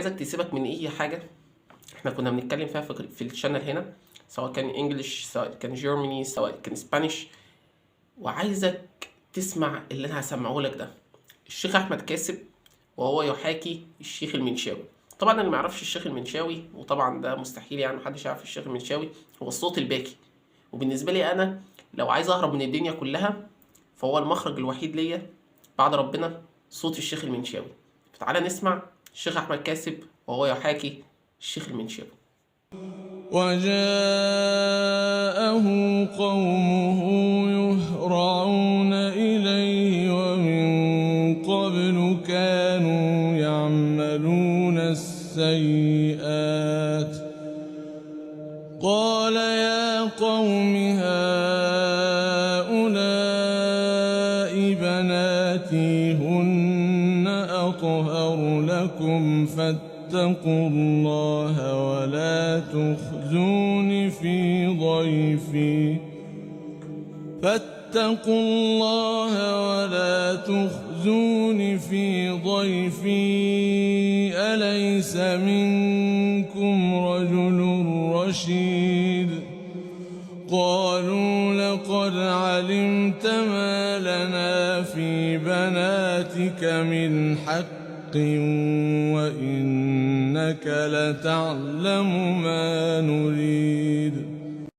عايزك تسيبك من اي حاجه احنا كنا بنتكلم فيها في الشانل هنا، سواء كان انجلش، سواء كان جيرماني، سواء كان اسبانيش. وعايزك تسمع اللي انا هسمعه لك ده. الشيخ احمد كاسب وهو يحاكي الشيخ المنشاوي. طبعا اللي ما يعرفش الشيخ المنشاوي، وطبعا ده مستحيل يعني محدش يعرف الشيخ المنشاوي، هو الصوت الباكي. وبالنسبه لي انا لو عايز اهرب من الدنيا كلها، فهو المخرج الوحيد ليا بعد ربنا صوت الشيخ المنشاوي. فتعالى نسمع الشيخ احمد كاسب وهو يحاكي الشيخ المنشاوي. وجاءه قومه يهرعون إليه ومن قبل كانوا يعملون السيئات. قال يا قوم هؤلاء بناتي هن أطهر لكم فاتقوا الله ولا تخزون في ضيفي أليس منكم رجل رشيد. قالوا لقد علمت ما لنا في بناتك من حق وإنك لتعلم ما نريد